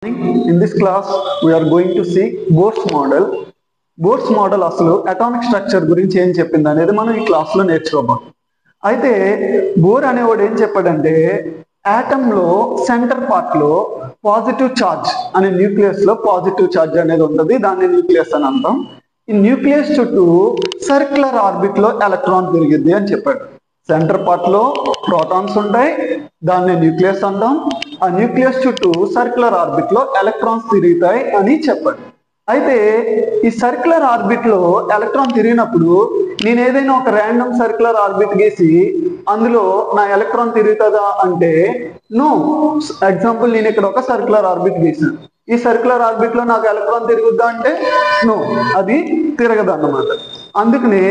In this class, we are going to see Bohr's model. Bohr's model అసలు atomic structure గురించి ఏం చెప్పింది అనేది మనం ఈ క్లాస్ లో నేర్చుకోబోతాం. అయితే బోర్ అనేవాడు ఏం చెప్పాడంటే ఆటమ్ లో సెంటర్ పార్ట్ లో పాజిటివ్ చార్జ్ అనే న్యూక్లియస్ లో పాజిటివ్ చార్జ్ అనేది ఉంటుంది, దాన్ని న్యూక్లియస్ అని అంటాం. ఈ న్యూక్లియస్ చుట్టూ సర్క్యులర్ ఆర్బిట్ లో ఎలక్ట్రాన్ తిరిగిద్ది అని చెప్పాడు. సెంటర్ పార్ట్ లో ప్రోటాన్స్ ఉంటాయి, దాన్ని న్యూక్లియస్ అంటాం. ఆ న్యూక్లియస్ చుట్టూ సర్క్యులర్ ఆర్బిట్ లో ఎలక్ట్రాన్స్ తిరుగుతాయి అని చెప్పాడు. అయితే ఈ సర్క్యులర్ ఆర్బిట్ లో ఎలక్ట్రాన్ తిరిగినప్పుడు నేను ఏదైనా ఒక ర్యాండమ్ సర్క్యులర్ ఆర్బిట్ గీసి అందులో నా ఎలక్ట్రాన్ తిరుగుతుందా అంటే నో. ఎగ్జాంపుల్, నేను ఇక్కడ ఒక సర్క్యులర్ ఆర్బిట్ గీసాను, ఈ సర్క్యులర్ ఆర్బిట్ లో నాకు ఎలక్ట్రాన్ తిరుగుద్దా అంటే నో, అది తిరగదు అన్నమాట. అందుకనే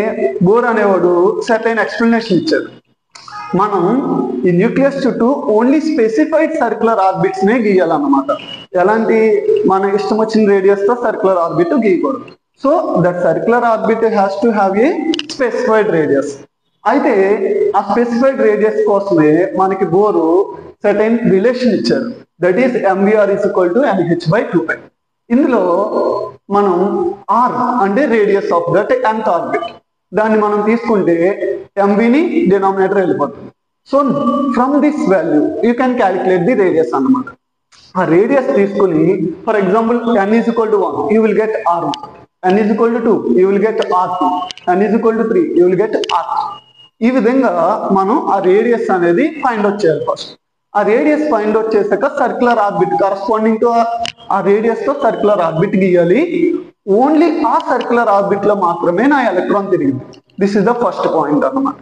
బోర్ అనేవాడు సర్టైన్ ఎక్స్ప్లెనేషన్ ఇచ్చాడు. మనం ఈ న్యూక్లియస్ చుట్టూ ఓన్లీ స్పెసిఫైడ్ సర్క్యులర్ ఆర్బిట్స్ నే గీయాలన్నమాట. ఎలాంటి మన ఇష్టం వచ్చిన రేడియస్ తో సర్క్యులర్ ఆర్బిట్ గీయకూడదు. So that circular orbit has to have a specified radius. అయితే ఆ స్పెసిఫైడ్ రేడియస్ కోసమే మనకి బోరు సర్టైన్ రిలేషన్ ఇచ్చారు, దట్ ఈస్ MVR = NH/2π. ఇందులో మనం ఆర్ అంటే radius of that nth orbit, దాన్ని మనం తీసుకుంటే MVని డినామినేటర్ వెళ్ళిపోతుంది. So from this value you can calculate the radius అన్నమాట. ఆ రేడియస్ తీసుకుని for example n = 1 you will get R1, n = 2 you will get R2, n = 3 you will get R3. ఈ విధంగా మనం ఆ రేడియస్ అనేది ఫైండ్ అవుట్ చేయాలి. ఫస్ట్ ఆ రేడియస్ ఫైండ్ అవుట్ చేశాక సర్క్యులర్ ఆర్బిట్ కరస్పాండింగ్ టు ఆ రేడియస్ తో సర్క్యులర్ ఆర్బిట్ గీయాలి. ఓన్లీ ఆ సర్క్యులర్ ఆర్బిట్ లో మాత్రమే నా ఎలక్ట్రాన్ తిరిగింది. This is the first point అన్నమాట.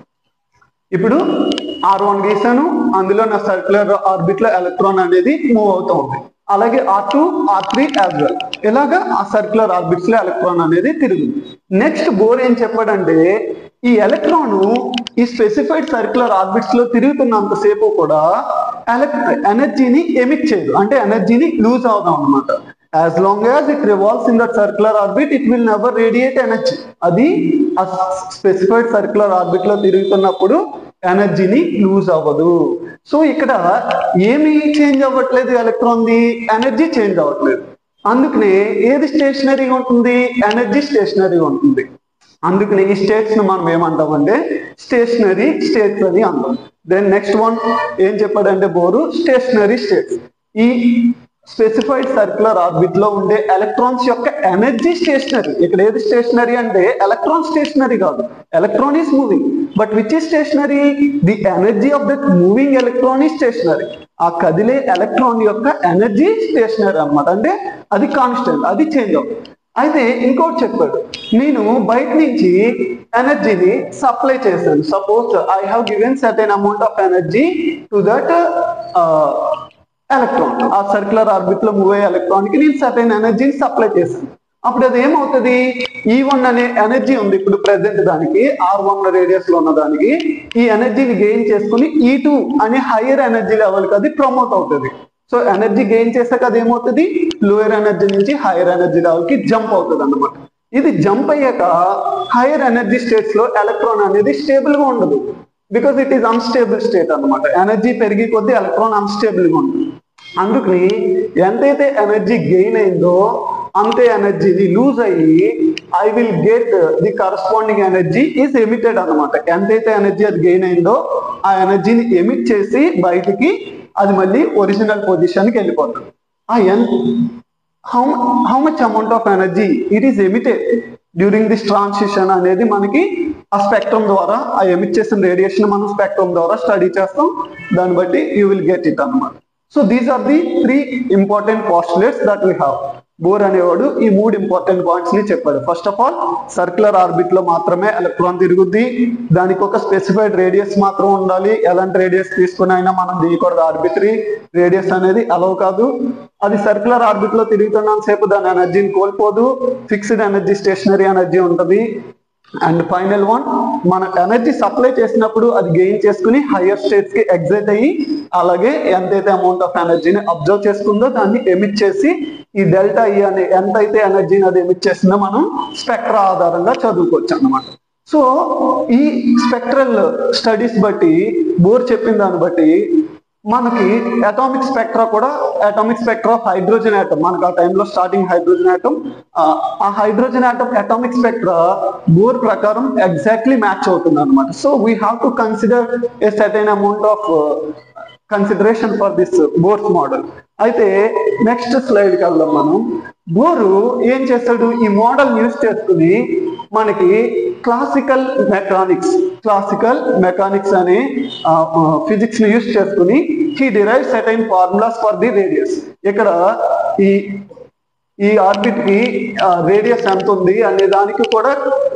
ఇప్పుడు R1 గీసాను, అందులో నా సర్క్యులర్ ఆర్బిట్ లో ఎలక్ట్రాన్ అనేది మూవ్ అవుతూ ఉంది. అలాగే R2, R3 యాజ్ వెల్. ఇలాగా ఆ సర్క్యులర్ ఆర్బిట్స్ లో ఎలక్ట్రాన్ అనేది తిరిగింది. నెక్స్ట్ బోర్ ఏం చెప్పాడంటే ఈ ఎలక్ట్రాన్ ఈ స్పెసిఫైడ్ సర్క్యులర్ ఆర్బిట్స్ లో తిరుగుతున్నంతసేపు కూడా ఎనర్జీని ఎమిట్ చేయదు, అంటే ఎనర్జీని లూజ్ అవుదాం అనమాట. As long as it revolves in that circular orbit, it will never radiate energy. అది ఆ స్పెసిఫైడ్ సర్క్యులర్ ఆర్బిట్ లో తిరుగుతున్నప్పుడు ఎనర్జీని లూజ్ అవ్వదు. సో ఇక్కడ ఏమి చేంజ్ అవ్వట్లేదు, ఎలక్ట్రాన్ది ఎనర్జీ చేంజ్ అవ్వట్లేదు. అందుకనే ఏది స్టేషనరీగా ఉంటుంది, ఎనర్జీ స్టేషనరీగా ఉంటుంది. అందుకని ఈ స్టేట్స్ ను మనం ఏమంటామంటే స్టేషనరీ స్టేట్స్ అని అంటాం. దెన్ నెక్స్ట్ వన్ ఏం చెప్పాడంటే బోరు స్టేషనరీ స్టేట్స్. ఈ స్పెసిఫైడ్ సర్క్యులర్ ఆర్బిట్ లో ఉండే ఎలక్ట్రాన్స్ యొక్క ఎనర్జీ స్టేషనరీ. ఇక్కడ ఏది స్టేషనరీ అంటే ఎలక్ట్రాన్ స్టేషనరీ కాదు, electron is moving, but which is stationary? The energy of that moving electron is stationary. ఆ కదిలే ఎలక్ట్రాన్ యొక్క ఎనర్జీ స్టేషనరీ అన్నమాట, అంటే అది కాన్స్టెంట్, అది చేంజ్ అవుతుంది. అయితే ఇంకోటి చెప్పాడు, నేను బయట నుంచి ఎనర్జీని సప్లై చేశాను. Suppose I have given certain amount of energy to that electron. ఆ సర్క్యులర్ ఆర్బిట్ లో మూవ్ అయ్యే ఎలక్ట్రాన్ కి నేను సర్టెన్ ఎనర్జీని సప్లై చేశాను. అప్పుడు అది ఏమవుతుంది, E1 అనే ఎనర్జీ ఉంది ఇప్పుడు ప్రెసెంట్ దానికి, R1 రేడియస్ లో ఉన్న దానికి. ఈ ఎనర్జీని గెయిన్ చేసుకుని E2 అనే హైయర్ ఎనర్జీ లెవెల్ కి అది ప్రమోట్ అవుతుంది. సో ఎనర్జీ గెయిన్ చేశాక అది ఏమవుతుంది, లోయర్ ఎనర్జీ నుంచి హైయర్ ఎనర్జీ లెవెల్ కి జంప్ అవుతుంది అన్నమాట. ఇది జంప్ అయ్యాక హైయర్ ఎనర్జీ స్టేట్స్ లో ఎలక్ట్రాన్ అనేది స్టేబుల్ గా ఉండదు, because it is unstable state అన్నమాట. ఎనర్జీ పెరిగి కొద్దీ ఎలక్ట్రాన్ అన్స్టేబుల్ గా ఉంటుంది. అందుకని ఎంతైతే ఎనర్జీ గెయిన్ అయిందో అంతే ఎనర్జీని లూజ్ అయ్యి I will get the corresponding energy is emitted అనమాట. ఎంతైతే ఎనర్జీ అది గెయిన్ అయిందో ఆ ఎనర్జీని ఎమిట్ చేసి బయటికి అది మళ్ళీ ఒరిజినల్ పొజిషన్కి వెళ్ళిపోతుంది. How much amount of energy it is emitted during this transition అనేది మనకి ఆ స్పెక్ట్రమ్ ద్వారా, ఆ ఎమిట్ చేసిన రేడియేషన్ మనం స్పెక్ట్రమ్ ద్వారా స్టడీ చేస్తాం. దాన్ని బట్టి యూ విల్ గెట్ ఇట్ అన్నమాట. So these are the 3 important postulates that we have. Bohr అనేవాడు ఈ 3 ఇంపార్టెంట్ పాయింట్స్ ని చెప్పాడు. First of all circular orbit లో మాత్రమే ఎలక్ట్రాన్ తిరుగుద్ది, దానికి ఒక స్పెసిఫైడ్ రేడియస్ మాత్రం ఉండాలి. ఎలాంటి రేడియస్ తీసుకుని అయినా మనం తీయకూడదు, ఆర్బిటరీ రేడియస్ అనేది అలౌ కాదు. అది సర్క్యులర్ ఆర్బిట్ లో తిరుగుతున్నంత సేపు దాని ఎనర్జీని కోల్పోదు, ఫిక్స్డ్ ఎనర్జీ స్టేషనరీ ఎనర్జీ ఉంటుంది. అండ్ ఫైనల్ వన్, మన ఎనర్జీ సప్లై చేసినప్పుడు అది గెయిన్ చేసుకుని హైయర్ స్టేట్స్ కి ఎగ్జైట్ అయ్యి అలాగే ఎంతైతే అమౌంట్ ఆఫ్ ఎనర్జీని అబ్జర్వ్ చేసుకుందో దాన్ని ఎమిట్ చేసి ఈ డెల్టా E అనే ఎంతైతే ఎనర్జీని అది ఎమిట్ చేసిందో మనం స్పెక్ట్రా ఆధారంగా చదువుకోవచ్చు అన్నమాట. సో ఈ స్పెక్ట్రల్ స్టడీస్ బట్టి బోర్ చెప్పిన దాన్ని బట్టి మనకి అటామిక్ స్పెక్ట్రా కూడా, atomic spectra of hydrogen atom, మనకు ఆ టైంలో స్టార్టింగ్ హైడ్రోజన్ ఆటమ్, ఆ hydrogen atom atomic spectra bore ప్రకారం ఎగ్జాక్ట్లీ మ్యాచ్ అవుతుంది అనమాట. So we have to consider a certain amount of consideration for this bores model. అయితే next స్లైడ్కి వెళ్దాం మనం. బోరు ఏం చేస్తాడు, ఈ మోడల్ యూజ్ చేసుకుని మనకి క్లాసికల్ మెకానిక్స్ అనే ఫిజిక్స్ ని యూజ్ చేసుకుని he derive certain formulas for the radius. ఇక్కడ ఈ ఆర్బిట్ కి రేడియస్ ఎంత ఉంది అనే దానికి కూడా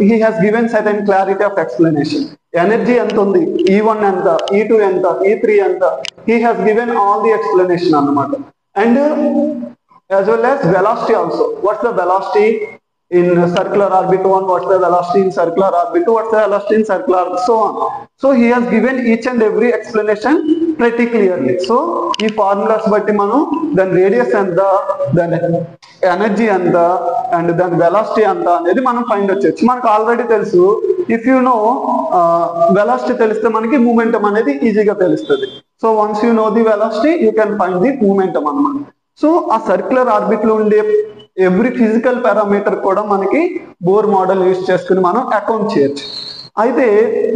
he has given certain clarity of explanation. Energy ఎంత ఉంది, E1 ఎంత, E2 ఎంత, E3 ఎంత, he has given all the explanation అన్నమాట. And as well as velocity also. What's the velocity in circular orbit 1, what's the velocity in circular orbit 2, what's the velocity in circular orbit, so on. So he has given each and every explanation pretty clearly. So ఈ formulas బట్టి మనం దాని radius ఎంత, దాని energy ఎంత and దాని velocity ఎంత అనేది మనం ఫైండ్ వచ్చేచ్చు. మనకు ఆల్రెడీ తెలుసు, ఇఫ్ యూ నో వెలాసిటీ తెలిస్తే మనకి మూమెంటం అనేది ఈజీగా తెలుస్తుంది. So once you know the velocity U can find the momentum అన్నమాట. సో ఆ సర్క్యులర్ ఆర్బిట్ లో ఉండే ఎవ్రీ ఫిజికల్ పారామీటర్ కూడా మనకి బోర్ మోడల్ యూజ్ చేసుకుని మనం అకౌంట్ చేయొచ్చు. అయితే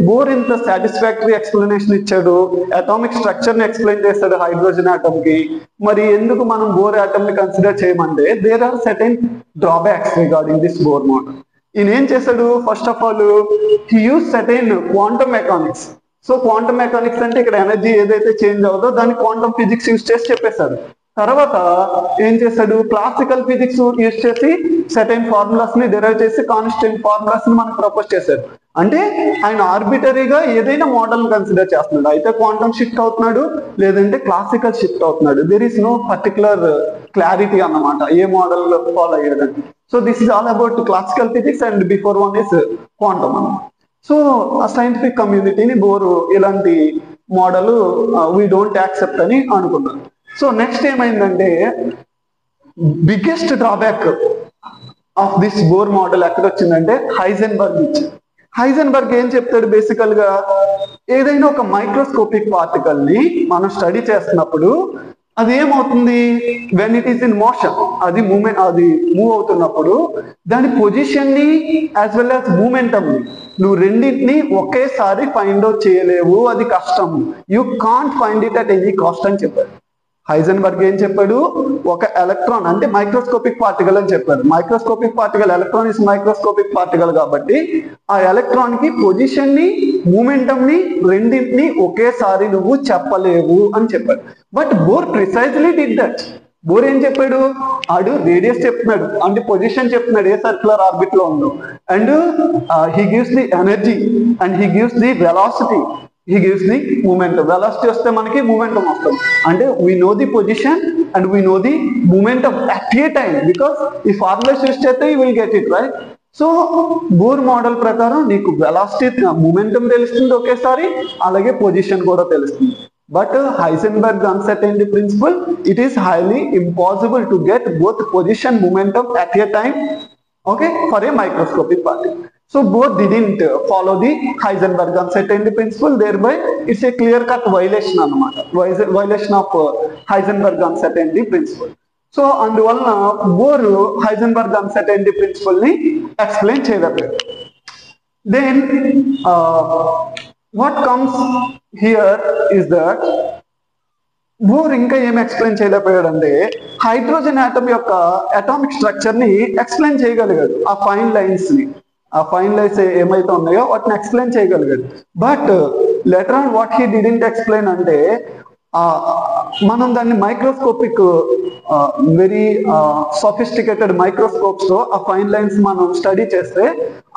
బోర్ ఇంత సాటిస్ఫాక్టరీ ఎక్స్ప్లెనేషన్ ఇచ్చాడు, అటామిక్ స్ట్రక్చర్ ని ఎక్స్ప్లెయిన్ చేస్తాడు హైడ్రోజన్ ఆటమ్ కి. మరి ఎందుకు మనం బోర్ ఆటమ్ ని కన్సిడర్ చేయమంటే there are certain drawbacks regarding this Bohr model. ఈయన ఏం చేశాడు, first of all he use certain quantum mechanics. So quantum mechanics అంటే ఇక్కడ ఎనర్జీ ఏదైతే చేంజ్ అవుతుందో దాన్ని క్వాంటమ్ ఫిజిక్స్ యూజ్ చేసి చెప్పేశాడు. తర్వాత ఏం చేశాడు, క్లాసికల్ ఫిజిక్స్ యూజ్ చేసి సర్టెన్ ఫార్ములాస్ ని డెరైవ్ చేసి కాన్స్టెంట్ ఫార్ములాస్ ని మనకు ప్రపోజ్ చేశాడు. అంటే ఆయన ఆర్బిటరీగా ఏదైనా మోడల్ కన్సిడర్ చేస్తున్నాడు. అయితే క్వాంటమ్ షిఫ్ట్ అవుతున్నాడు, లేదంటే క్లాసికల్ షిఫ్ట్ అవుతున్నాడు. There is no particular clarity అన్నమాట ఏ మోడల్ ఫాలో అయ్యాడని. So this is all about classical physics and before one is quantum అన్నమాట. సో ఆ సైంటిఫిక్ కమ్యూనిటీని బోరు ఇలాంటి మోడల్ వీ డోంట్ యాక్సెప్ట్ అని అనుకున్నారు. సో నెక్స్ట్ ఏమైందంటే biggest drawback of this Bohr model ఎక్కడ వచ్చిందంటే హైజెన్బర్గ్ నుంచి. హైజెన్బర్గ్ ఏం చెప్తాడు, బేసికల్ గా ఏదైనా ఒక మైక్రోస్కోపిక్ పార్టికల్ ని మనం స్టడీ చేస్తున్నప్పుడు అది ఏమవుతుంది, when it is in motion, అది మూవ్ అవుతున్నప్పుడు దాని పొజిషన్ ని యాజ్ వెల్ యాజ్ మూమెంటమ్ ని నువ్వు రెండింటిని ఒకేసారి ఫైండ్ అవుట్ చేయలేవు, అది కష్టం. You can't find it at any cost అని చెప్పాడు. హైజెన్బర్గ్ ఏం చెప్పాడు, ఒక ఎలక్ట్రాన్ అంటే మైక్రోస్కోపిక్ పార్టికల్ అని చెప్పాడు. Microscopic particle, electron is microscopic particle కాబట్టి ఆ ఎలక్ట్రాన్ కి పొజిషన్ ని మూమెంటమ్ ని రెండింటిని ఒకేసారి నువ్వు చెప్పలేవు అని చెప్పాడు. But bore precisely did that. Bore ఏం చెప్పాడు, ఆడు రేడియస్ చెప్తున్నాడు అంటే పొజిషన్ చెప్తున్నాడు ఏ సర్క్యులర్ ఆర్బిట్ లో ఉందో, and he gives the energy and he gives the velocity, he gives the momentum. Velocity వస్తే మనకి momentum వస్తుంది. అంటే we know the position and we know the momentum at a time, because ఈ formulas use చేస్తే you will get it right. So Bohr model ప్రకారం నీకు velocity, momentum తెలుస్తుంది ఒకేసారి, అలాగే పొజిషన్ కూడా తెలుస్తుంది. But Heisenberg uncertainty principle, it is highly impossible to get both position momentum at a time, okay, for a microscopic particle. So both didn't follow the Heisenberg uncertainty principle, thereby it's a clear-cut violation అన్నమాట, violation of Heisenberg uncertainty principle. So అందువలన Bohr Heisenberg uncertainty principle ని explain చేయలేకపోయాడు. Then what comes here is that Bohr ఇంకా ఏం explain చేయలేకపోయాడంటే hydrogen atom యొక్క atomic structure ని explain చేయగలిగాడు. ఆ ఫైన్ లైన్స్ ఏమైతే ఉన్నాయో వాటిని ఎక్స్ప్లెయిన్ చేయగలిగాడు. But later on what he didn't explain అంటే మనం దాన్ని మైక్రోస్కోపిక్ వెరీ సోఫిస్టికేటెడ్ మైక్రోస్కోప్స్ తో ఆ ఫైన్ లైన్స్ మనం స్టడీ చేస్తే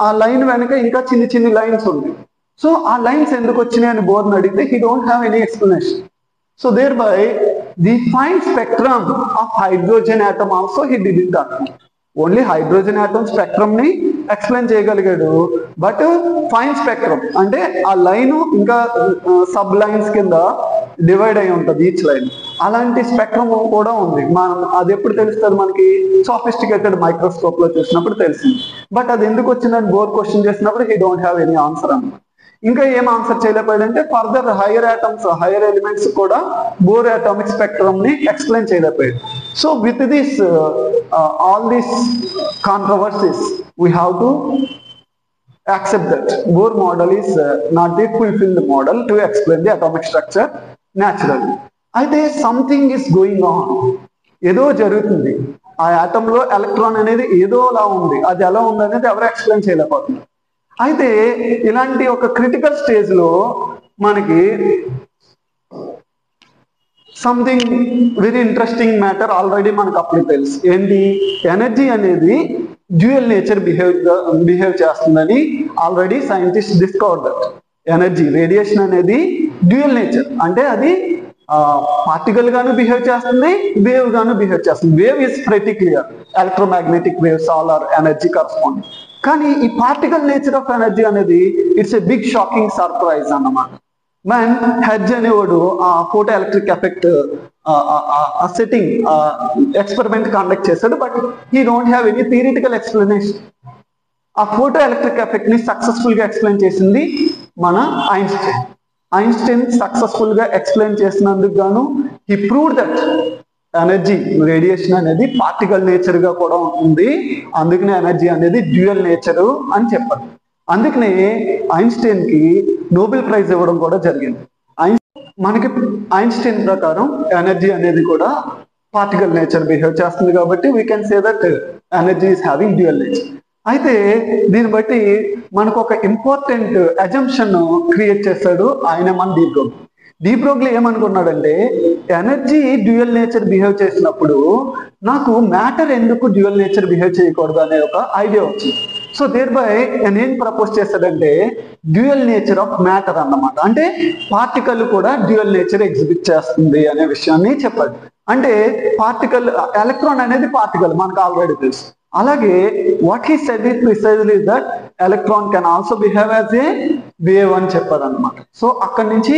ఆ లైన్ వెనక ఇంకా చిన్ని లైన్స్ ఉన్నాయి. సో ఆ లైన్స్ ఎందుకు వచ్చినాయి అని బోర్ని అడిగితే he don't have any explanation. So thereby the fine spectrum of hydrogen atom also he didn't understand. Only hydrogen atom spectrum ni explain చేయగలిగాడు. బట్ ఫైన్ స్పెక్ట్రమ్ అంటే ఆ లైన్ ఇంకా సబ్ లైన్స్ కింద డివైడ్ అయి ఉంటుంది ఈచ్ లైన్. అలాంటి spectrum కూడా ఉంది. మనం అది ఎప్పుడు తెలుస్తుంది మనకి, సోఫిస్టికేటెడ్ మైక్రోస్కోప్ లో చూసినప్పుడు తెలిసింది. బట్ అది ఎందుకు వచ్చిందని బోర్ క్వశ్చన్ చేసినప్పుడు he don't have any answer అన్నమాట. ఇంకా ఏం ఆన్సర్ చేయలేకపోయాడంటే further higher atoms, higher elements కూడా బోర్ అటామిక్ స్పెక్ట్రమ్ ని ఎక్స్ప్లెయిన్ చేయలేకపోయాడు. So with this all these controversies we have to accept that Bohr model is not the fulfilled model to explain the atomic structure naturally. అయితే something is going on, ఏదో జరుగుతుంది. ఆ atom లో electron అనేది ఏదోలా ఉంది, అది ఎలా ఉంది అనేది ఎవరు ఎక్స్ప్లెయిన్ చేయలేకపోతున్నారు. అయితే ఇలాంటి ఒక క్రిటికల్ స్టేజ్ లో మనకి something very interesting matter already మనకు అప్పుడు తెలుసు. ఏంటి? ఎనర్జీ అనేది డ్యూయల్ నేచర్ బిహేవ్ చేస్తుందని already scientist discover that. Energy radiation అనేది డ్యూయల్ నేచర్, అంటే అది పార్టికల్ గాను బిహేవ్ చేస్తుంది, వేవ్ గాను బిహేవ్ చేస్తుంది. Wave is pretty clear, electromagnetic waves all are energy corresponding. కానీ ఈ పార్టికల్ నేచర్ ఆఫ్ ఎనర్జీ అనేది it's a big shocking surprise అన్నమాట. మ్యాన్ హెడ్జ్ అనేవాడు ఆ ఫోటో ఎలక్ట్రిక్ ఎఫెక్ట్ ఆ సెట్టింగ్ ఎక్స్పెరిమెంట్ కండక్ట్ చేశాడు, but he don't have any theoretical explanation. ఆ ఫోటో ఎలక్ట్రిక్ ఎఫెక్ట్ ని సక్సెస్ఫుల్ గా ఎక్స్ప్లెయిన్ చేసింది మన ఐన్స్టైన్. ఐన్స్టైన్ సక్సెస్ఫుల్ గా ఎక్స్ప్లెయిన్ చేసినందుకు గాను he proved that energy radiation అనేది పార్టికల్ నేచర్ గా కూడా ఉంది, అందుకనే ఎనర్జీ అనేది డ్యూయల్ నేచర్ అని చెప్పారు. అందుకనే ఐన్స్టైన్ కి నోబెల్ ప్రైజ్ ఇవ్వడం కూడా జరిగింది. మనకి ఐన్స్టైన్ ప్రకారం ఎనర్జీ అనేది కూడా పార్టికల్ నేచర్ బిహేవ్ చేస్తుంది కాబట్టి we can say that energy is having dual nature. అయితే దీన్ని బట్టి మనకు ఒక ఇంపార్టెంట్ అజంప్షన్ క్రియేట్ చేశాడు ఆయన మన డీ బ్రోగ్లీ. డీ బ్రోగ్లీ ఏమనుకున్నాడంటే ఎనర్జీ డ్యూయల్ నేచర్ బిహేవ్ చేసినప్పుడు నాకు మ్యాటర్ ఎందుకు డ్యూయల్ నేచర్ బిహేవ్ చేయకూడదు అనే ఒక ఐడియా వచ్చింది. సో దేర్ బై ఏం ప్రపోజ్ చేశాడంటే డ్యూయల్ నేచర్ ఆఫ్ మ్యాటర్ అన్నమాట. అంటే పార్టికల్ కూడా డ్యూయల్ నేచర్ ఎగ్జిబిట్ చేస్తుంది అనే విషయాన్ని చెప్పాడు. అంటే పార్టికల్, ఎలక్ట్రాన్ అనేది పార్టికల్ మనకు ఆల్రెడీ తెలుసు. అలాగే what he said is precisely that electron can also behave as a wave అని చెప్పాడు అనమాట. సో అక్కడి నుంచి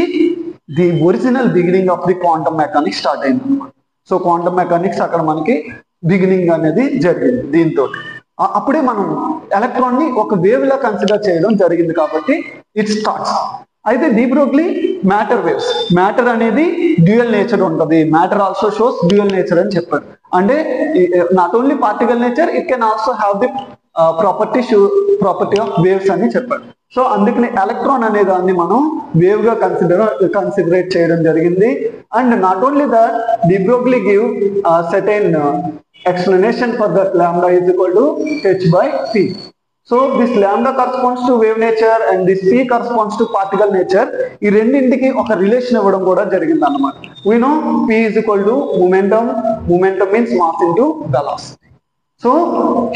the original beginning of the quantum mechanics start అయింది అనమాట. సో క్వాంటమ్ మెకానిక్స్ అక్కడ మనకి బిగినింగ్ అనేది జరిగింది దీంతో. అప్పుడే మనం ఎలక్ట్రాన్ ని ఒక వేవ్ లా కన్సిడర్ చేయడం జరిగింది కాబట్టి ఇట్ స్టార్ట్స్. అయితే de Broglie matter waves, matter అనేది డ్యూయల్ నేచర్ ఉంటుంది, matter also shows dual nature అని చెప్పారు. అంటే not only particle nature, it can also have the property of waves అని చెప్పారు. సో అందుకని ఎలక్ట్రాన్ అనే దాన్ని మనం వేవ్ గా కన్సిడరేట్ చేయడం జరిగింది. And not only that, de Broglie give certain explanation for that lambda is equal to h by p. So this lambda corresponds to wave nature and this p corresponds to particle nature. ఈ రెండింటికి ఒక relation ఇవ్వడం కూడా జరిగింది అన్నమాట. We know p is equal to momentum. Momentum means mass into velocity. So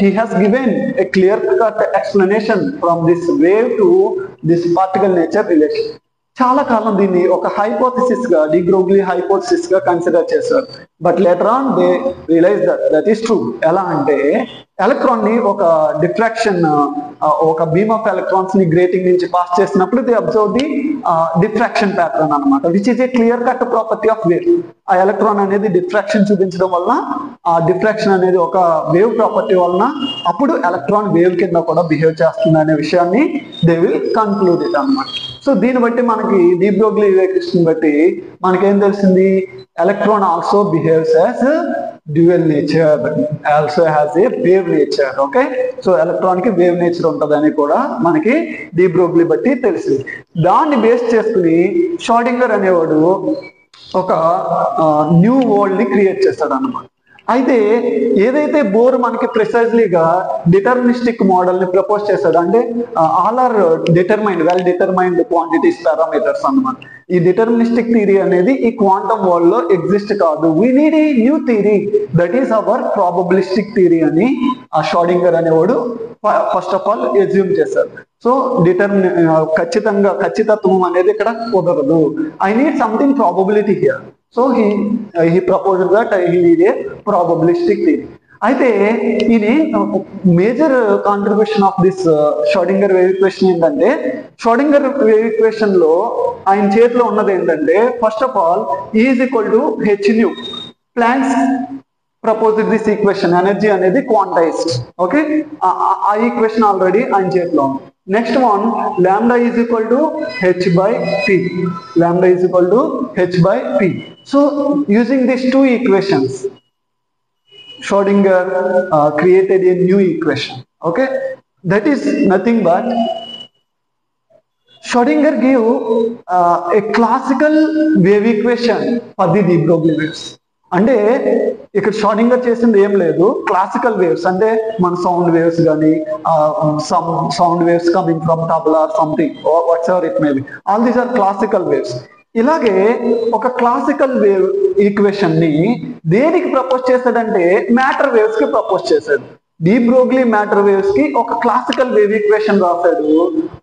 he has given a clear cut explanation from this wave to this particle nature relation. చాలా కాలం దీన్ని ఒక హైపోథిసిస్ గా, డీ బ్రోగ్లీ హైపోథిసిస్ గా consider చేశారు. But later on they realise that is true. ఎలా అంటే electron ని ఒక డిఫ్రాక్షన్, ఒక బీమ్ ఆఫ్ ఎలక్ట్రాన్స్ ని గ్రేటింగ్ నుంచి పాస్ చేసినప్పుడు they observe the diffraction pattern అనమాట, which is a clear cut property of wave. ఆ ఎలక్ట్రాన్ అనేది డిఫ్రాక్షన్ చూపించడం వలన, ఆ డిఫ్రాక్షన్ అనేది ఒక వేవ్ ప్రాపర్టీ వలన అప్పుడు ఎలక్ట్రాన్ వేవ్ కింద కూడా బిహేవ్ చేస్తుంది అనే విషయాన్ని దే విల్ కన్క్లూడ్ ఇట్ అనమాట. సో దీన్ని బట్టి మనకి డీ బ్రోగ్లీ ఈక్వేషన్ బట్టి మనకేం తెలిసింది? Electron also behaves as dual nature, also has a wave nature. Okay, so electron కి వేవ్ నేచర్ ఉంటుందని కూడా మనకి డీ బ్రోగ్లీ బట్టి తెలిసింది. దాన్ని బేస్ చేసుకుని షాడింగర్ అనేవాడు ఒక న్యూ వరల్డ్ ని క్రియేట్ చేస్తాడు అన్నమాట. అయితే ఏదైతే బోర్ మనకి ప్రిసైజ్లీగా డిటర్మినిస్టిక్ మోడల్ ని ప్రపోజ్ చేశాడు, అంటే all are determined, well determined quantities parameters అన్నమాట. ఈ డిటర్మినిస్టిక్ థియరీ అనేది ఈ క్వాంటమ్ వరల్డ్ లో ఎగ్జిస్ట్ కాదు. We need a new theory, that is our probabilistic theory అని ఆ షాడింగర్ అనేవాడు ఫస్ట్ ఆఫ్ ఆల్ ఎజ్యూమ్ చేశారు. సో ఖచ్చితత్వం అనేది ఇక్కడ కుదరదు. I need something probability here. So he proposed that he need a probabilistic theory. అయితే ఇది major contribution of this Schrodinger wave equation ఏంటంటే, షాడింగర్ వేవ్ ఈక్వేషన్ లో ఆయన చేతిలో ఉన్నది ఏంటంటే, first of all is equal to h nu. Planck's proposed this equation, energy అనేది quantised. Okay, ఆ ఈక్వేషన్ ఆల్రెడీ ఆయన చేతిలో ఉంది. Next one, lambda is equal to h by p. Lambda is equal to h by p. So using these two equations, Schrodinger created a new equation. Okay, that is nothing but Schrodinger gave a classical wave equation for the de Broglie waves. అంటే ఇక్కడ షార్డింగర్ చేసింది ఏం లేదు, classical waves అంటే మన sound waves కానీ sound waves coming from tabla or something whatsoever it may be, all these are classical waves. ఇలాగే ఒక క్లాసికల్ వేవ్ ఈక్వేషన్ ని దేనికి ప్రపోజ్ చేశాడంటే మ్యాటర్ వేవ్స్ కి ప్రపోజ్ చేశాడు. డి బ్రోగ్లీ మ్యాటర్ వేవ్స్ కి ఒక క్లాసికల్ వేవ్ ఈక్వేషన్ రాశాడు.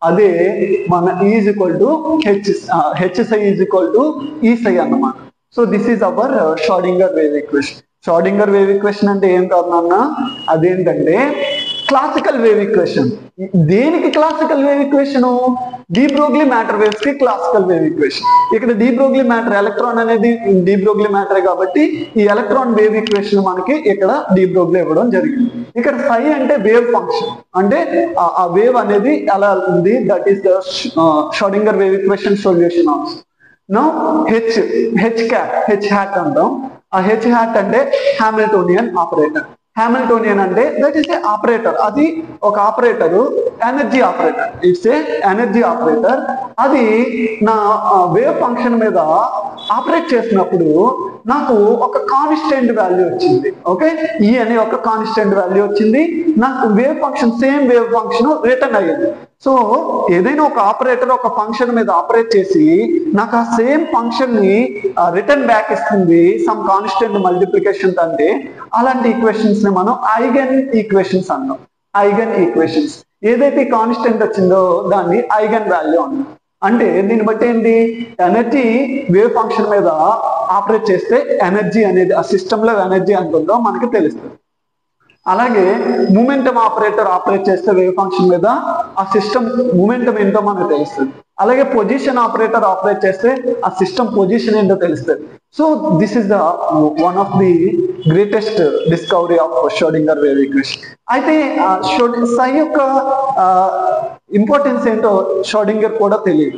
అదే మన is equal to H psi is equal to E psi అన్నమాట. So this is our Schrodinger wave equation. Schrodinger wave equation అంటే ఏం కాదు నాన్న, అదేంటంటే క్లాసికల్ వేవ్ ఈక్వేషన్. దేనికి classical wave equation? D Broglie matter waves కి క్లాసికల్ వేవ్ ఈక్వేషన్. ఇక్కడ D Broglie matter, electron అనేది డి బ్రోగ్లీ మ్యాటరే కాబట్టి ఈ ఎలక్ట్రాన్ వేవ్ ఈక్వేషన్ మనకి ఇక్కడ డి బ్రోగ్లీ ఇవ్వడం జరిగింది. ఇక్కడ ఫై అంటే వేవ్ ఫంక్షన్, అంటే ఆ వేవ్ అనేది ఎలా ఉంది, that is the Schrodinger wave equation solution also. Now H hat అంటాం. ఆ హెచ్ హ్యాట్ అంటే హామిల్టోనియన్ ఆపరేటర్. హామిల్టోనియన్ అంటే దట్ ఈస్ ఏ ఆపరేటర్, అది ఒక operator, energy operator. It's a energy operator. అది నా వేవ్ ఫంక్షన్ మీద ఆపరేట్ చేసినప్పుడు నాకు ఒక కాన్స్టెంట్ వాల్యూ వచ్చింది. ఓకే, ఈ అనే ఒక కాన్స్టెంట్ వాల్యూ వచ్చింది. నాకు wave function, same wave function return అయ్యింది. సో ఏదైనా ఒక ఆపరేటర్ ఒక ఫంక్షన్ మీద ఆపరేట్ చేసి నాకు ఆ సేమ్ ఫంక్షన్ ని రిటర్న్ బ్యాక్ ఇస్తుంది సమ్ కాన్స్టెంట్ మల్టిప్లికేషన్. అంటే అలాంటి ఈక్వేషన్స్ ని మనం ఐగన్ ఈక్వేషన్స్ అన్నాం. ఐగన్ ఈక్వేషన్స్, ఏదైతే కాన్స్టెంట్ వచ్చిందో దాన్ని ఐగన్ వాల్యూ అన్నాం. అంటే దీన్ని బట్టి ఏంటి, ఎనర్జీ వేవ్ ఫంక్షన్ మీద ఆపరేట్ చేస్తే ఎనర్జీ అనేది ఆ సిస్టమ్ లో ఎనర్జీ ఎంత ఉందో మనకి తెలుస్తుంది. అలాగే మూమెంటం ఆపరేటర్ ఆపరేట్ చేస్తే వేవ్ ఫంక్షన్ మీద ఆ సిస్టమ్ మూమెంటం ఏంటో మనకు తెలుస్తుంది. అలాగే పొజిషన్ ఆపరేటర్ ఆపరేట్ చేస్తే ఆ సిస్టమ్ పొజిషన్ ఏంటో తెలుస్తుంది. So this is the one of the greatest discovery of Schrodinger wave equation. అయితే సై యొక్క ఇంపార్టెన్స్ ఏంటో షోడింగర్ కూడా తెలియదు.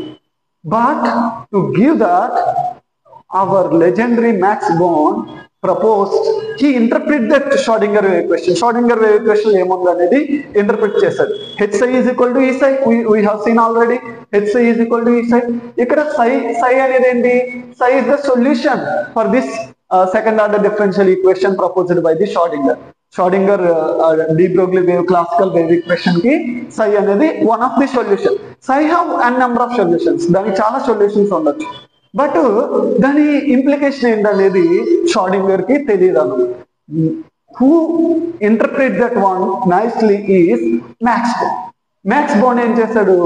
But to give that our legendary Max Born proposed, he interpret that Schrodinger wave equation. Schrodinger wave equation ఏముంది అనేది interpret చేశాడు. Hψ is equal to Eψ, we have seen already. Hψ is equal to Eψ. ఇక్కడ psi అనేది ఏంటి? Psi is the solution for this second order differential equation proposed by the Schrodinger. Schrodinger de Broglie wave classical wave equation కి psi అనేది one of the solution. Psi have n number of solutions. దానికి చాలా solutions ఉండొచ్చు. But దాని implication ఏంటనేది షార్డింగర్ కి తెలియదు. Who interpret that one nicely is max Born. Max Born ఏం చేశాడు,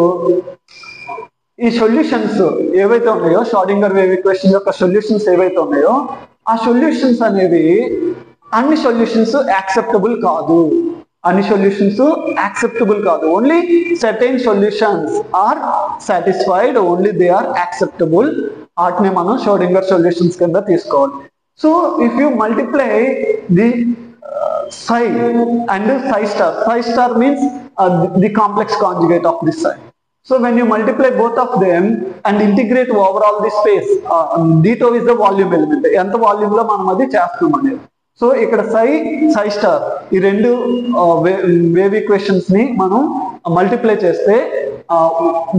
ఈ సొల్యూషన్స్ ఏవైతే ఉన్నాయో, షార్డింగర్ వేవ్ ఈక్వేషన్ యొక్క సొల్యూషన్స్ ఏవైతే ఉన్నాయో, ఆ సొల్యూషన్స్ అనేవి అన్ని సొల్యూషన్స్ యాక్సెప్టబుల్ కాదు. అన్ని సొల్యూషన్స్ యాక్సెప్టబుల్ కాదు. Only certain solutions are satisfied, only they are acceptable. వాటిని మనం షోడింగర్ సొల్యూషన్స్ కింద తీసుకోవాలి. So if you multiply the psi and psi star means the complex conjugate of this psi. So when you multiply both of them and integrate overall the space, d2 is the volume element. ఎంత volume లో మనం అది చేస్తాం అనేది. So ఇక్కడ psi star ఈ రెండు wave equations ని మనం మల్టిప్లై చేస్తే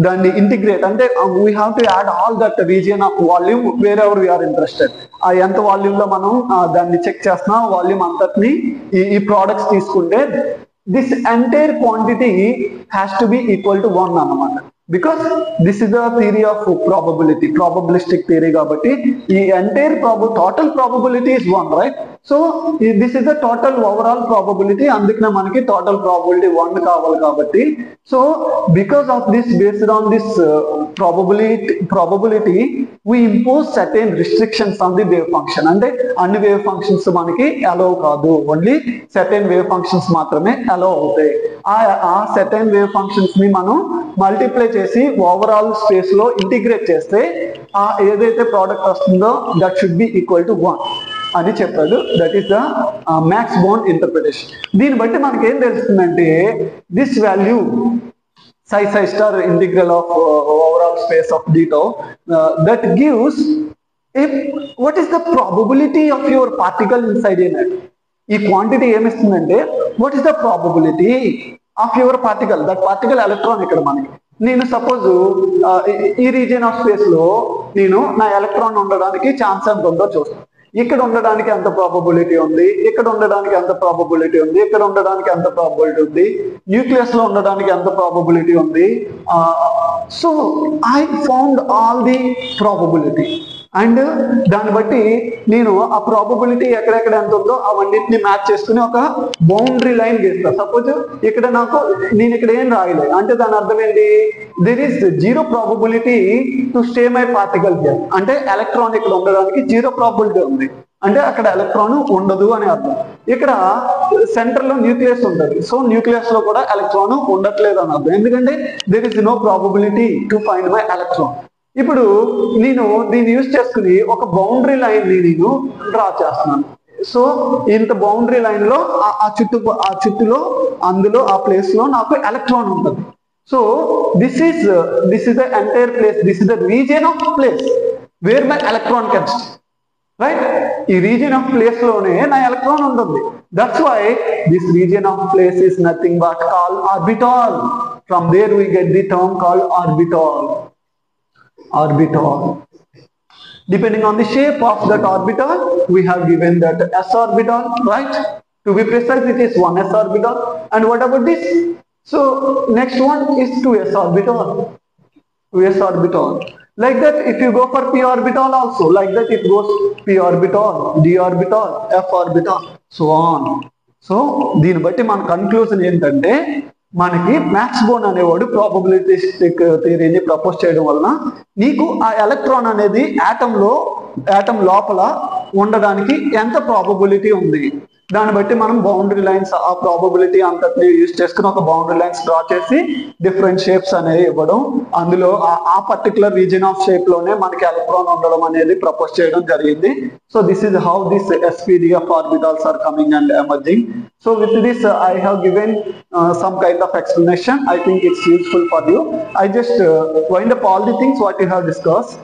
దాన్ని ఇంటిగ్రేట్ అంటే we have to add all that region of volume wherever we are interested. ఆ ఎంత వాల్యూమ్ లో మనం దాన్ని చెక్ చేస్తున్నా వాల్యూమ్ అంతటిని ఈ ప్రోడక్ట్స్ తీసుకుంటే this entire quantity has to be equal to 1 అన్నమాట. Because this is the theory of probability, probabilistic theory. కాబట్టి ఈ entire total probability is 1, right? So this is the total overall probability. అందుకనే మనకి total probability 1 కావాలి. కాబట్టి so because of this, based on this probability we impose certain restrictions on the wave function. అంటే అన్ని wave functions మనకి allow కాదు, only certain wave functions మాత్రమే allow అవుతాయి. ఆ certain వేవ్ ఫంక్షన్స్ ని మనం మల్టిప్లై చేసి ఓవరాల్ స్పేస్ లో ఇంటిగ్రేట్ చేస్తే ఏదైతే ప్రోడక్ట్ వస్తుందో that should be equal to 1 అని చెప్పాడు. That is the Max Born interpretation. దీన్ని బట్టి మనకి ఏం తెలుస్తుందంటే this value psi star integral of overall space of d tau, that gives if what is the probability of your particle inside a net. ఈ quantity ఏమిస్తుందంటే what is the probability of your particle, that particle electron ఇక్కడ మనకి. నేను suppose ఈ region of space లో నేను నా electron ఉండడానికి ఛాన్స్ ఎంత ఉందో చూస్తాను. ఇక్కడ ఉండడానికి ఎంత ప్రాబబిలిటీ ఉంది, ఇక్కడ ఉండడానికి ఎంత ప్రాబబిలిటీ ఉంది, ఇక్కడ ఉండడానికి ఎంత ప్రాబబిలిటీ ఉంది, న్యూక్లియస్ లో ఉండడానికి ఎంత ప్రాబబిలిటీ ఉంది. So I found all the probability and దాన్ని బట్టి నేను ఆ ప్రాబబిలిటీ ఎక్కడెక్కడ ఎంత ఉందో అవన్నిటిని మ్యాచ్ చేసుకుని ఒక బౌండరీ లైన్ గీస్తాను. సపోజ్ ఇక్కడ నేను ఇక్కడ ఏం రాయలేదు అంటే దాని అర్థం ఏంటి, there is zero probability to stay my particle here, అంటే ఎలక్ట్రాన్ ఇక్కడ ఉండడానికి జీరో ప్రాబబిలిటీ ఉంది, అంటే అక్కడ ఎలక్ట్రాన్ ఉండదు అని అర్థం. ఇక్కడ సెంటర్ లో న్యూక్లియస్ ఉంటుంది, సో న్యూక్లియస్ లో కూడా ఎలక్ట్రాన్ ఉండట్లేదు అని అర్థం, ఎందుకంటే there is no probability to find my electron. ఇప్పుడు నేను దీన్ని యూజ్ చేసుకుని ఒక బౌండరీ లైన్ ని నేను డ్రా చేస్తున్నాను. సో ఇంత బౌండరీ లైన్ లో ఆ చుట్టులో అందులో ఆ ప్లేస్ లో నాకు ఎలక్ట్రాన్ ఉంటుంది. So this is the entire place, this is the region of place where my electron can stay, right. ఈ రీజియన్ ఆఫ్ ప్లేస్ లోనే నా ఎలక్ట్రాన్ ఉంటుంది. That's why this region of place is nothing but called orbital. From there we get the term called orbital. Depending on the shape of that orbital, we have given that s orbital, right? To be precise, it is 1s orbital. And what about this? So next one is 2s orbital. 2s orbital. Like that, if you go for p orbital also, like that it goes p orbital, d orbital, f orbital, so on. So దీని బట్టి మన conclusion ఏంటంటే మనకి max Born అనేవాడు ప్రాబబిలిటిస్టిక్ థియరీని propose చేయడం వలన నీకు ఆ ఎలక్ట్రాన్ అనేది ఆటం లోపల ఉండడానికి ఎంత ప్రాబబిలిటీ ఉంది, దాన్ని బట్టి మనం బౌండరీ లైన్స్ ఆ ప్రాబబిలిటీ అంతటిని యూజ్ చేసుకుని ఒక బౌండరీ లైన్స్ డ్రా చేసి డిఫరెంట్ షేప్స్ అనేవి ఇవ్వడం, అందులో ఆ పర్టికులర్ రీజియన్ ఆఫ్ షేప్ లోనే మనకి ఎలక్ట్రాన్ ఉండడం అనేది ప్రపోజ్ చేయడం జరిగింది. So this is how this SPDF orbitals are coming and emerging. So with this I have given some kind of explanation. I think it's useful for you. I just wind up all the things what you have discussed.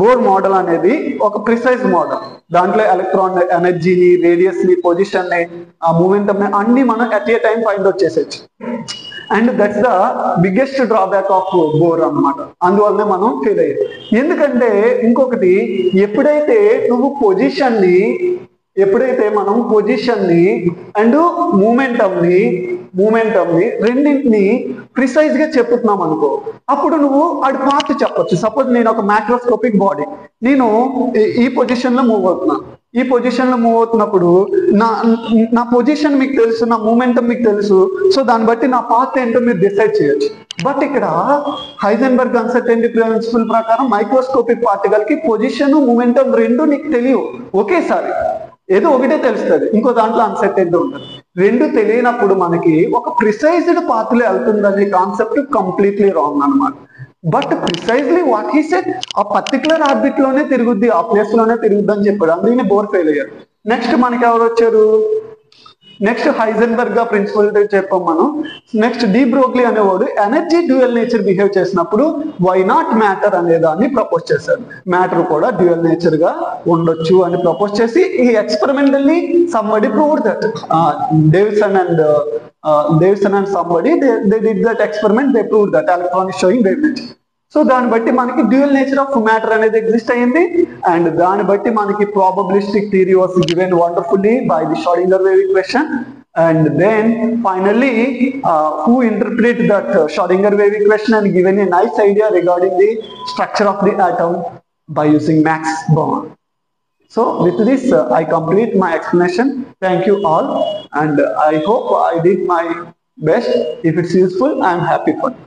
Bohr model అనేది ఒక precise model, దాంట్లో electron ఎనర్జీని, radius ని, position ని, ఆ momentum ని అన్ని మనం at a time find out చేసేచ్చు. And that's the biggest drawback of Bohr అన్నమాట. అందువల్లనే మనం ఫెయిల్ అయ్యాం. ఎందుకంటే ఇంకొకటి, ఎప్పుడైతే మనం పొజిషన్ ని అండ్ మూమెంటమ్ ని రెండింటిని ప్రిసైజ్ గా చెప్పుతున్నాం అనుకో, అప్పుడు నువ్వు అది పార్ట్ చెప్పొచ్చు. సపోజ్ నేను ఒక మైక్రోస్కోపిక్ బాడీ, నేను ఈ పొజిషన్ లో మూవ్ అవుతున్నప్పుడు నా పొజిషన్ మీకు తెలుసు, నా మూమెంటం మీకు తెలుసు, సో దాన్ని బట్టి నా పాత్ ఏంటో మీరు డిసైడ్ చేయొచ్చు. బట్ ఇక్కడ హైజెన్బర్గ్ అన్సర్టెనిటీ ప్రిన్సిపల్ ప్రకారం మైక్రోస్కోపిక్ పార్టికల్ కి పొజిషన్, మూమెంటం రెండు నీకు తెలియవు ఒకేసారి, ఏదో ఒకటే తెలుస్తుంది, ఇంకో దాంట్లో అన్సర్టెనిటీ ఉంటుంది. రెండు తెలియనప్పుడు మనకి ఒక ప్రిసైజ్డ్ పాత్ లో వెళ్తుందనే కాన్సెప్ట్ కంప్లీట్లీ రాంగ్ అన్నమాట. But precisely what he said, ఆ పర్టికులర్ ఆర్బిట్ లోనే తిరుగుద్ది, ఆ ప్లేస్ లోనే తిరుగుద్ది అని చెప్పాడు. అందుకని బోర్ ఫెయిల్ అయ్యారు. నెక్స్ట్ మనకి ఎవరు వచ్చారు, నెక్స్ట్ హైజెన్బర్గ్ ప్రిన్సిపల్ చెప్పాం మనం. నెక్స్ట్ డి బ్రోగ్లీ అనేవాడు ఎనర్జీ డ్యూయల్ నేచర్ బిహేవ్ చేసినప్పుడు వై నాట్ మ్యాటర్ అనే దాన్ని ప్రపోజ్ చేశాడు. మ్యాటర్ కూడా డ్యూయల్ నేచర్ గా ఉండొచ్చు అని ప్రపోజ్ చేసి ఈ experimentally somebody proved that. Davidson and somebody they did that experiment, they proved that electron is showing wave nature. So దాన్ని బట్టి మనకి డ్యూయల్ నేచర్ ఆఫ్ మ్యాటర్ అనేది ఎగ్జిస్ట్ అయ్యింది. అండ్ దాన్ని బట్టి మనకి probabilistic theory was given wonderfully by the Schrödinger wave equation. And then finally who interpreted that Schrödinger wave equation and given a nice idea regarding the structure of the atom by using Max Born. So with this I complete my explanation. Thank you all, and I hope I did my best. If it's useful, I am happy for it.